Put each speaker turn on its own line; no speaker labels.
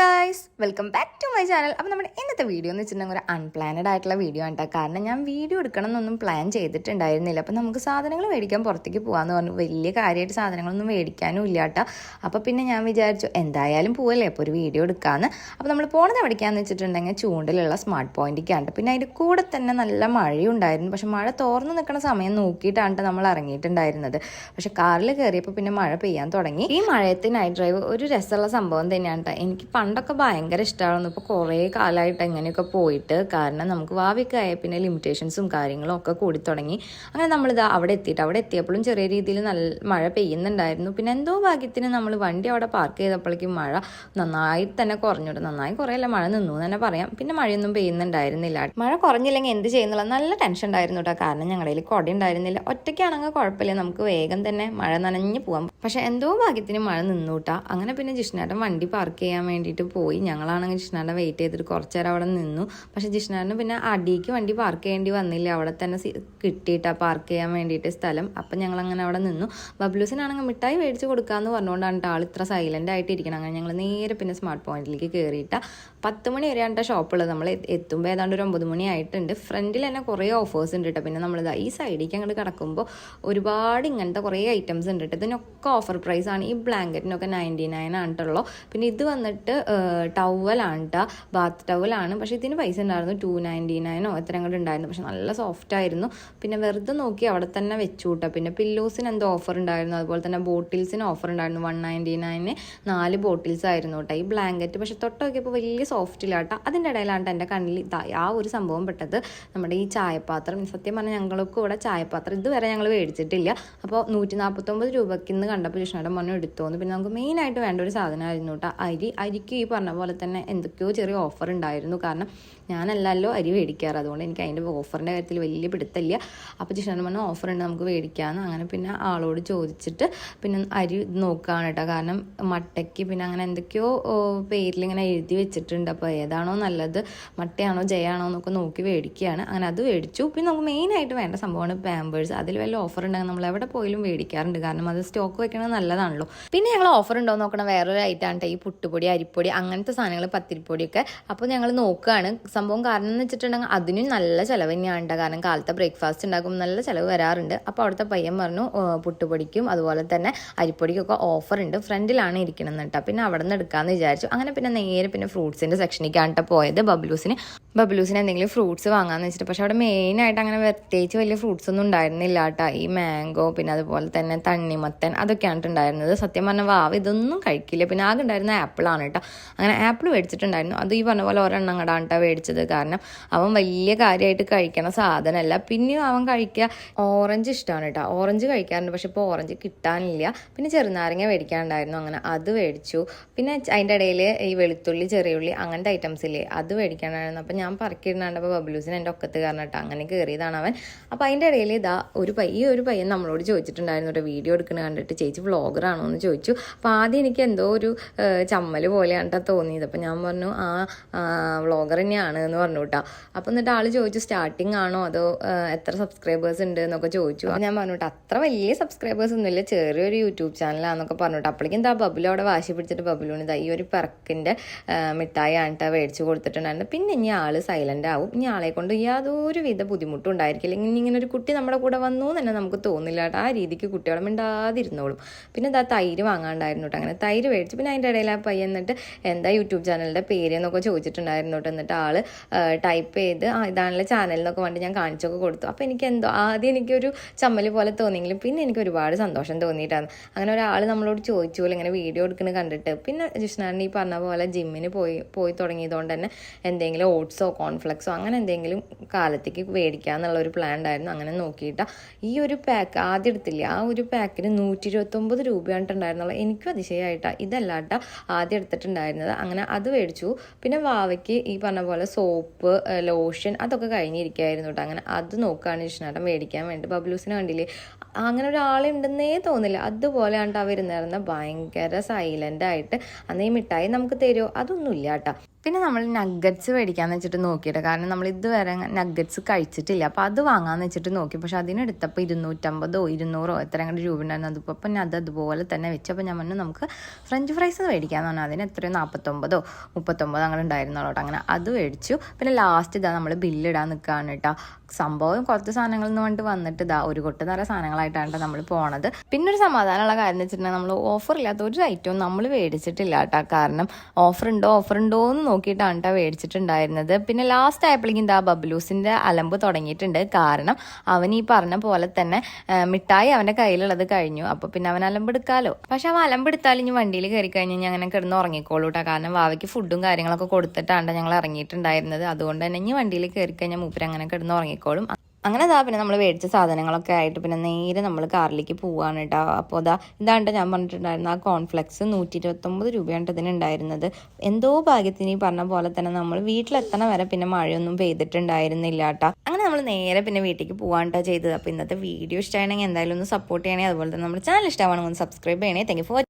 Guys welcome back to my channel. അപ്പോൾ നമ്മുടെ ഇന്നത്തെ വീഡിയോ എന്ന് വെച്ചിട്ടുണ്ടെങ്കിൽ ഒരു അൺപ്ലാനഡ് ആയിട്ടുള്ള വീഡിയോ ആണ്. കാരണം ഞാൻ വീഡിയോ എടുക്കണം എന്നൊന്നും പ്ലാൻ ചെയ്തിട്ടുണ്ടായിരുന്നില്ല. അപ്പോൾ നമുക്ക് സാധനങ്ങൾ മേടിക്കാൻ പുറത്തേക്ക് പോകാമെന്ന് പറഞ്ഞു. വലിയ കാര്യമായിട്ട് സാധനങ്ങളൊന്നും മേടിക്കാനും ഇല്ല കേട്ടോ. അപ്പോൾ പിന്നെ ഞാൻ വിചാരിച്ചു എന്തായാലും പോവല്ലേ, അപ്പോൾ ഒരു വീഡിയോ എടുക്കാമെന്ന്. അപ്പോൾ നമ്മൾ പോണത് എവിടേക്കാന്ന് വെച്ചിട്ടുണ്ടെങ്കിൽ ചൂണ്ടിലുള്ള സ്മാർട്ട് പോയിന്റിലേക്കാണ്. പിന്നെ അതിൻ്റെ കൂടെ തന്നെ നല്ല മഴയുണ്ടായിരുന്നു. പക്ഷെ മഴ തോർന്ന് നിൽക്കുന്ന സമയം നോക്കിയിട്ടാണ് നമ്മൾ ഇറങ്ങിയിട്ടുണ്ടായിരുന്നത്. പക്ഷെ കാറിൽ കയറിയപ്പോൾ പിന്നെ മഴ പെയ്യാൻ തുടങ്ങി. ഈ മഴയത്ത് നൈറ്റ് ഡ്രൈവ് ഒരു രസമുള്ള സംഭവം തന്നെയാണ് കേട്ടോ. എനിക്ക് പണ്ടൊക്കെ ഭയങ്കര ഇഷ്ടമായിരുന്നു. ഇപ്പോൾ കുറേ കാലമായിട്ട് എങ്ങനെയൊക്കെ പോയിട്ട്, കാരണം നമുക്ക് ഭാവിയൊക്കെ ആയ പിന്നെ ലിമിറ്റേഷൻസും കാര്യങ്ങളും ഒക്കെ കൂടി തുടങ്ങി. അങ്ങനെ നമ്മളിത് അവിടെ എത്തിയപ്പോഴും ചെറിയ രീതിയിൽ നല്ല മഴ പെയ്യുന്നുണ്ടായിരുന്നു. പിന്നെ എന്തോ ഭാഗ്യത്തിന് നമ്മൾ വണ്ടി അവിടെ പാർക്ക് ചെയ്തപ്പോഴേക്കും മഴ നന്നായി തന്നെ കുറഞ്ഞിട്ട്, നന്നായി കുറേയല്ല മഴ നിന്നു എന്ന് തന്നെ പറയാം. പിന്നെ മഴയൊന്നും പെയ്യുന്നുണ്ടായിരുന്നില്ല. മഴ കുറഞ്ഞില്ലെങ്കിൽ എന്ത് ചെയ്യുന്നുള്ള നല്ല ടെൻഷൻ ഉണ്ടായിരുന്നു കേട്ടോ. കാരണം ഞങ്ങളുടെ കയ്യിൽ കുട ഉണ്ടായിരുന്നില്ല. ഒറ്റയ്ക്കാണെങ്കിൽ കുഴപ്പമില്ല, നമുക്ക് വേഗം തന്നെ മഴ നനഞ്ഞ് പോകാം. പക്ഷെ എന്തോ ഭാഗ്യത്തിന് മഴ നിന്നു കേട്ടോ. അങ്ങനെ പിന്നെ ജിഷ്ണേട്ടൻ വണ്ടി പാർക്ക് ചെയ്യാൻ വേണ്ടിയിട്ട് പോയി. ഞങ്ങളാണെങ്കിൽ ജിഷ്ണേട്ടനെ വെയിറ്റ് ചെയ്തിട്ട് കുറച്ച് നേരം അവിടെ നിന്നു. പക്ഷെ ജിഷ്ണേട്ടന് പിന്നെ അടിക്ക് വണ്ടി പാർക്ക് ചെയ്യേണ്ടി വന്നില്ല. അവിടെ തന്നെ കിട്ടിയിട്ടാ പാർക്ക് ചെയ്യാൻ വേണ്ടിയിട്ട് സ്ഥലം. അപ്പം ഞങ്ങളങ്ങനെ അവിടെ നിന്നു. ബബ്ലൂസിനാണെങ്കിൽ മിഠായി മേടിച്ച് കൊടുക്കാമെന്ന് പറഞ്ഞുകൊണ്ടാണ് ആൾ ഇത്ര സൈലൻ്റ് ആയിട്ട് ഇരിക്കണം. അങ്ങനെ ഞങ്ങൾ നേരെ പിന്നെ സ്മാർട്ട് പോയിന്റിലേക്ക് കയറിയിട്ട 10 മണി വരെയാണ് ഷോപ്പുള്ളത്. നമ്മൾ എത്തുമ്പോൾ ഏതാണ്ട് ഒരു 9 മണി ആയിട്ടുണ്ട്. ഫ്രണ്ടിൽ തന്നെ കുറേ ഓഫേഴ്സ് ഉണ്ട് കേട്ടോ. പിന്നെ നമ്മളിതാ ഈ സൈഡിലേക്ക് അങ്ങോട്ട് കിടക്കുമ്പോൾ ഒരുപാട് ഇങ്ങനത്തെ കുറേ ഐറ്റംസ് ഉണ്ട് കേട്ടോ. ഇതിനൊക്കെ ഓഫർ പ്രൈസ് ആണ്. ഈ ബ്ലാങ്കറ്റിനൊക്കെ 99 ആണ് കേട്ടോ. പിന്നെ ഇത് വന്നിട്ട് ടവലാണ് കേട്ടോ, ബാത്ത് ടവലാണ്. പക്ഷേ ഇതിന് പൈസ ഉണ്ടായിരുന്നു 299 എത്ര അങ്ങോട്ട് ഉണ്ടായിരുന്നു. പക്ഷെ നല്ല സോഫ്റ്റ് ആയിരുന്നു. പിന്നെ വെറുതെ നോക്കി അവിടെ തന്നെ വെച്ചു കൂട്ടാ. പിന്നെ പില്ലോസിന് എന്തോ ഓഫർ ഉണ്ടായിരുന്നു. അതുപോലെ തന്നെ ബോട്ടിൽസിന് ഓഫർ ഉണ്ടായിരുന്നു. 199 4 ബോട്ടിൽസ് ആയിരുന്നു കേട്ടോ ഈ ബ്ലാങ്കറ്റ്. പക്ഷെ തൊട്ട് നോക്കിയപ്പോൾ വലിയ സോഫ്റ്റ് ഇല്ല കേട്ടോ. അതിൻ്റെ ഇടയിലാണ് എൻ്റെ കണ്ണിൽ ആ ഒരു സംഭവം പെട്ടത്. നമ്മുടെ ഈ ചായപാത്രം, സത്യം പറഞ്ഞാൽ ഞങ്ങൾക്ക് ഇവിടെ ചായപാത്രം ഇതുവരെ ഞങ്ങൾ മേടിച്ചിട്ടില്ല. അപ്പോൾ 149 രൂപയ്ക്ക് ഇന്ന് കണ്ടപ്പോൾ കൃഷ്ണയുടെ മോനെ എടുത്തോന്ന്. പിന്നെ നമുക്ക് മെയിനായിട്ട് വേണ്ട ഒരു സാധനമായിരുന്നു കേട്ടോ അരിക്ക്. ഈ പറഞ്ഞ പോലെ തന്നെ എന്തൊക്കെയോ ചെറിയ ഓഫർ ഉണ്ടായിരുന്നു. കാരണം ഞാനല്ലല്ലോ അരി മേടിക്കാറ്, അതുകൊണ്ട് എനിക്ക് അതിൻ്റെ ഓഫറിൻ്റെ കാര്യത്തിൽ വലിയ പിടുത്തമില്ല. അപ്പോൾ ജിഷ്ണേട്ടൻ പറഞ്ഞു ഓഫർ ഉണ്ട് നമുക്ക് മേടിക്കാമെന്ന്. അങ്ങനെ പിന്നെ ആളോട് ചോദിച്ചിട്ട് പിന്നെ അരി നോക്കുകയാണ് കേട്ടോ. കാരണം മട്ടയ്ക്ക് പിന്നെ അങ്ങനെ എന്തൊക്കെയോ പേരിൽ ഇങ്ങനെ എഴുതി വെച്ചിട്ടുണ്ട്. അപ്പോൾ ഏതാണോ നല്ലത്, മട്ടയാണോ ജയാണോ എന്നൊക്കെ നോക്കി മേടിക്കുകയാണ്. അങ്ങനെ അത് മേടിച്ചു. പിന്നെ നമുക്ക് മെയിനായിട്ട് വേണ്ട സംഭവമാണ് പാമ്പേഴ്സ്. അതിൽ വല്ല ഓഫർ ഉണ്ടെങ്കിൽ നമ്മൾ എവിടെ പോയാലും മേടിക്കാറുണ്ട്. കാരണം അത് സ്റ്റോക്ക് വെക്കണത് നല്ലതാണല്ലോ. പിന്നെ ഞങ്ങൾ ഓഫർ ഉണ്ടോ നോക്കണം വേറൊരു ഐറ്റമാണ് ഈ പുട്ടുപൊടി, അരിപ്പൊടി, അങ്ങനത്തെ സാധനങ്ങൾ, പത്തിരിപ്പൊടിയൊക്കെ. അപ്പോൾ ഞങ്ങൾ നോക്കുകയാണ് സംഭവം. കാരണം എന്ന് വെച്ചിട്ടുണ്ടെങ്കിൽ അതിനും നല്ല ചിലവ് തന്നെയാണ്. കാരണം കാലത്തെ ബ്രേക്ക്ഫാസ്റ്റ് ഉണ്ടാക്കുമ്പോൾ നല്ല ചിലവ് വരാറുണ്ട്. അപ്പോൾ അവിടുത്തെ പയ്യൻ പറഞ്ഞു പുട്ടുപൊടിക്കും അതുപോലെ തന്നെ അരിപ്പൊടിക്കൊക്കെ ഓഫർ ഉണ്ട്, ഫ്രണ്ടിലാണ് ഇരിക്കണം കേട്ടോ. പിന്നെ അവിടെ നിന്ന് എടുക്കാമെന്ന് വിചാരിച്ചു. അങ്ങനെ പിന്നെ നേരെ പിന്നെ ഫ്രൂട്ട്സിൻ്റെ സെക്ഷനിലേക്കാണ് കേട്ടോ പോയത്. ബബ്ലൂസിന് എന്തെങ്കിലും ഫ്രൂട്ട്സ് വാങ്ങാമെന്ന് വെച്ചിട്ട്. പക്ഷെ അവിടെ മെയിനായിട്ട് അങ്ങനെ പ്രത്യേകിച്ച് വലിയ ഫ്രൂട്ട്സ് ഒന്നും ഉണ്ടായിരുന്നില്ല കേട്ടോ. ഈ മാംഗോ പിന്നെ അതുപോലെ തന്നെ തണ്ണിമത്തൻ അതൊക്കെയാണ് ഉണ്ടായിരുന്നത്. സത്യം പറഞ്ഞാൽ വാവ് ഇതൊന്നും കഴിക്കില്ല. പിന്നെ ആകെ ഉണ്ടായിരുന്ന ആപ്പിളാണ് കേട്ടോ. അങ്ങനെ ആപ്പിൾ മേടിച്ചിട്ടുണ്ടായിരുന്നു. അത് ഈ പറഞ്ഞ പോലെ ഒരെണ്ണം കണ്ടാണ് കേട്ടോ മേടിച്ചത്. കാരണം അവൻ വലിയ കാര്യമായിട്ട് കഴിക്കണ സാധനമല്ല. പിന്നെയും അവൻ കഴിക്കുക ഓറഞ്ച് ഇഷ്ടമാണ് കേട്ടോ. ഓറഞ്ച് കഴിക്കാറുണ്ട്. പക്ഷെ ഇപ്പോൾ ഓറഞ്ച് കിട്ടാനില്ല. പിന്നെ ചെറുനാരങ്ങ മേടിക്കാനുണ്ടായിരുന്നു. അങ്ങനെ അത് മേടിച്ചു. പിന്നെ അതിൻ്റെ ഇടയിൽ ഈ വെളുത്തുള്ളി, ചെറിയുള്ളി അങ്ങനത്തെ ഐറ്റംസ് ഇല്ലേ അത് മേടിക്കാനായിരുന്നു. അപ്പം ഞാൻ പറക്കിയിരുന്നാണ്ട് അപ്പോൾ ബബ്ലൂസിന് എൻ്റെ ഒക്കത്ത് കാരണം കേട്ടോ. അങ്ങനെ കയറിയതാണ് അവൻ. അപ്പോൾ അതിൻ്റെ ഇടയിൽ ഇതാ ഈ ഒരു പയ്യൻ നമ്മളോട് ചോദിച്ചിട്ടുണ്ടായിരുന്നു കേട്ടോ, വീഡിയോ എടുക്കണ കണ്ടിട്ട് ചേച്ചി വ്ളോഗറാണോ എന്ന് ചോദിച്ചു. അപ്പോൾ ആദ്യം എനിക്ക് എന്തോ ഒരു ചമ്മൽ പോലെയാണ് കേട്ടോ തോന്നിയത്. അപ്പോൾ ഞാൻ പറഞ്ഞു വ്ളോഗർ തന്നെയാണ് എന്ന് പറഞ്ഞു കേട്ടോ. അപ്പോൾ എന്നിട്ട് ആൾ ചോദിച്ചു സ്റ്റാർട്ടിങ് ആണോ അതോ എത്ര സബ്സ്ക്രൈബേഴ്സ് ഉണ്ട് എന്നൊക്കെ ചോദിച്ചു. അപ്പോൾ ഞാൻ പറഞ്ഞു കേട്ടോ അത്ര വലിയ സബ്സ്ക്രൈബേഴ്സ് ഒന്നുമില്ല, ചെറിയൊരു യൂട്യൂബ് ചാനലാണെന്നൊക്കെ പറഞ്ഞു കേട്ടോ. അപ്പോഴേക്കും എന്താ ബബുലു അവിടെ വാശി പിടിച്ചിട്ട് ബബുലുവിന് ഈ ഒരു പിറക്കിൻ്റെ മിഠായി ആണ് കേട്ടോ മേടിച്ച് കൊടുത്തിട്ടുണ്ടായിരുന്നു. പിന്നെ ഇനി ആൾ സൈലൻ്റ് ആവും. ഇനി ആളെ കൊണ്ട് യാതൊരു വിധ ബുദ്ധിമുട്ടും ഉണ്ടായിരിക്കില്ല. ഇങ്ങനെ ഒരു കുട്ടി നമ്മുടെ കൂടെ വന്നു എന്ന് തന്നെ നമുക്ക് തോന്നില്ല കേട്ടോ. ആ രീതിക്ക് കുട്ടികളെ മിണ്ടാതിരുന്നോളും. പിന്നെ തൈര് വാങ്ങാണ്ടായിരുന്നു കേട്ടോ. അങ്ങനെ തൈര് മേടിച്ചു. പിന്നെ അതിൻ്റെ ഇടയിൽ ആ പയ്യൻ എന്നിട്ട് എന്താ യൂട്യൂബ് ചാനലിൻ്റെ പേര് എന്നൊക്കെ ചോദിച്ചിട്ടുണ്ടായിരുന്നു കേട്ടോ. എന്നിട്ട് ആൾ ടൈപ്പ് ചെയ്ത് ഇതാണല്ലോ ചാനൽ എന്നൊക്കെ വേണ്ടി ഞാൻ കാണിച്ചൊക്കെ കൊടുത്തു. അപ്പോൾ എനിക്ക് എന്തോ ആദ്യം എനിക്കൊരു ചമ്മൽ പോലെ തോന്നിയെങ്കിലും പിന്നെ എനിക്ക് ഒരുപാട് സന്തോഷം തോന്നിയിട്ടാണ്. അങ്ങനെ ഒരാൾ നമ്മളോട് ചോദിച്ചു പോലെ ഇങ്ങനെ വീഡിയോ എടുക്കുന്നത് കണ്ടിട്ട്. പിന്നെ ജിഷ്ണാൻ ഈ പറഞ്ഞ പോലെ ജിമ്മിന് പോയി തുടങ്ങിയതുകൊണ്ട് തന്നെ എന്തെങ്കിലും ഓട്സോ കോൺഫ്ലെക്സോ അങ്ങനെ എന്തെങ്കിലും കാലത്തേക്ക് മേടിക്കാമെന്നുള്ള ഒരു പ്ലാൻ ഉണ്ടായിരുന്നു. അങ്ങനെ നോക്കിയിട്ട് ഈ ഒരു പാക്ക് ആദ്യം എടുത്തില്ല, ആ ഒരു പാക്കിന് 129 രൂപയായിട്ടുണ്ടായിരുന്നുള്ളൂ. എനിക്കും അതിശയമായിട്ടാണ്. ഇതല്ല കേട്ടോ ആദ്യം എടുത്തിട്ടുണ്ടായിരുന്നത്. അങ്ങനെ അത് മേടിച്ചു. പിന്നെ വാവയ്ക്ക് ഈ പറഞ്ഞ പോലെ സോപ്പ്, ലോഷൻ അതൊക്കെ കഴിഞ്ഞിരിക്കുകയായിരുന്നു കേട്ടോ. അങ്ങനെ അത് നോക്കുകയാണ് ജിഷ്ണേട്ടൻ മേടിക്കാൻ വേണ്ടി. ബബ്ലൂസിന് കണ്ടില്ലേ അങ്ങനെ ഒരാളുണ്ടെന്നേ തോന്നില്ല. അതുപോലെയാണ് വരുന്നായിരുന്ന ഭയങ്കര സൈലൻ്റ് ആയിട്ട്. അന്ന് ഈ മിഠായി നമുക്ക് തരുമോ അതൊന്നുമില്ല കേട്ടോ. പിന്നെ നമ്മൾ നഗ്ഗറ്റ്സ് മേടിക്കാമെന്ന് വെച്ചിട്ട് നോക്കിയിട്ട്, കാരണം നമ്മൾ ഇതുവരെ നഗ്ഗറ്റ്സ് കഴിച്ചിട്ടില്ല. അപ്പോൾ അത് വാങ്ങാമെന്ന് വെച്ചിട്ട് നോക്കി. പക്ഷെ അതിനെടുത്തപ്പോൾ 250 200 എത്ര അങ്ങോട്ട് രൂപ ഉണ്ടായിരുന്നു. അതിപ്പോൾ അപ്പം അത് അതുപോലെ തന്നെ വെച്ചു. അപ്പോൾ ഞാൻ പറഞ്ഞു നമുക്ക് ഫ്രഞ്ച് ഫ്രൈസ് മേടിക്കാമെന്ന് പറഞ്ഞാൽ അതിന് എത്രയോ 49 39 അങ്ങനെ ഉണ്ടായിരുന്നുള്ളൂ. അങ്ങനെ അത് മേടിച്ചു. പിന്നെ ലാസ്റ്റ് ഇതാ നമ്മൾ ബില്ലിടാൻ നിൽക്കുകയാണ് കേട്ടോ. സംഭവം കുറച്ച് സാധനങ്ങളിൽ നിന്ന് കൊണ്ട് വന്നിട്ട് ഇതാ ഒരു കൊട്ട് നിറയെ സാധനങ്ങളായിട്ടാണ് നമ്മൾ പോണത്. പിന്നെ ഒരു സമാധാനമുള്ള കാര്യം എന്ന് വെച്ചിട്ടുണ്ടെങ്കിൽ നമ്മൾ ഓഫർ ഇല്ലാത്ത ഒരു ഐറ്റവും നമ്മൾ മേടിച്ചിട്ടില്ല കേട്ടോ. കാരണം ഓഫർ ഉണ്ടോ എന്ന് നോക്കിയിട്ടാണ് കേട്ടോ മേടിച്ചിട്ടുണ്ടായിരുന്നത്. പിന്നെ ലാസ്റ്റ് ആയപ്പോഴേക്കും ഇതാ ബബ്ലൂസിൻ്റെ അലമ്പ് തുടങ്ങിയിട്ടുണ്ട്. കാരണം അവൻ ഈ പറഞ്ഞ പോലെ തന്നെ മിഠായി അവൻ്റെ കയ്യിലുള്ളത് കഴിഞ്ഞു. അപ്പോൾ പിന്നെ അവൻ അലമ്പെടുക്കാമല്ലോ. പക്ഷെ അവൻ അലമ്പെടുത്താലും ഇനി വണ്ടിയിൽ കയറി കഴിഞ്ഞ് ഞാൻ അങ്ങനെ കിടന്ന് ഉറങ്ങിക്കോളൂ കേട്ടോ. കാരണം വാവയ്ക്ക് ഫുഡും കാര്യങ്ങളൊക്കെ കൊടുത്തിട്ടാണ് ഞങ്ങൾ ഇറങ്ങിയിട്ടുണ്ടായിരുന്നത്. അതുകൊണ്ട് തന്നെ ഇനി വണ്ടിയിൽ കയറി കഴിഞ്ഞാൽ മൂപ്പര് അങ്ങനെ കിടന്ന് ഉറങ്ങിക്കോളും. അങ്ങനെ ഇതാ പിന്നെ നമ്മൾ മേടിച്ച സാധനങ്ങളൊക്കെ ആയിട്ട് പിന്നെ നേരെ നമ്മൾ കാറിലേക്ക് പോവാണ് കേട്ടോ. അപ്പോൾ ഇതാണ്ട് ഞാൻ പറഞ്ഞിട്ടുണ്ടായിരുന്നു ആ കോൺഫ്ലെക്സ് 129 രൂപയാണ് ഇതിനുണ്ടായിരുന്നത്. എന്തോ ഭാഗ്യത്തിന് ഈ പറഞ്ഞ പോലെ തന്നെ നമ്മൾ വീട്ടിലെത്തണ വരെ പിന്നെ മഴയൊന്നും പെയ്തിട്ടുണ്ടായിരുന്നില്ല കേട്ടോ. അങ്ങനെ നമ്മൾ നേരെ പിന്നെ വീട്ടിലേക്ക് പോകാൻ കേട്ടോ ചെയ്തത്. അപ്പോൾ ഇന്നത്തെ വീഡിയോ ഇഷ്ടമാണെങ്കിൽ എന്തായാലും ഒന്ന് സപ്പോർട്ട് ചെയ്യണേ. അതുപോലെ തന്നെ നമ്മുടെ ചാനൽ ഇഷ്ടമാണെങ്കിൽ ഒന്ന് സബ്സ്ക്രൈബ് ചെയ്യണേ. Thank you for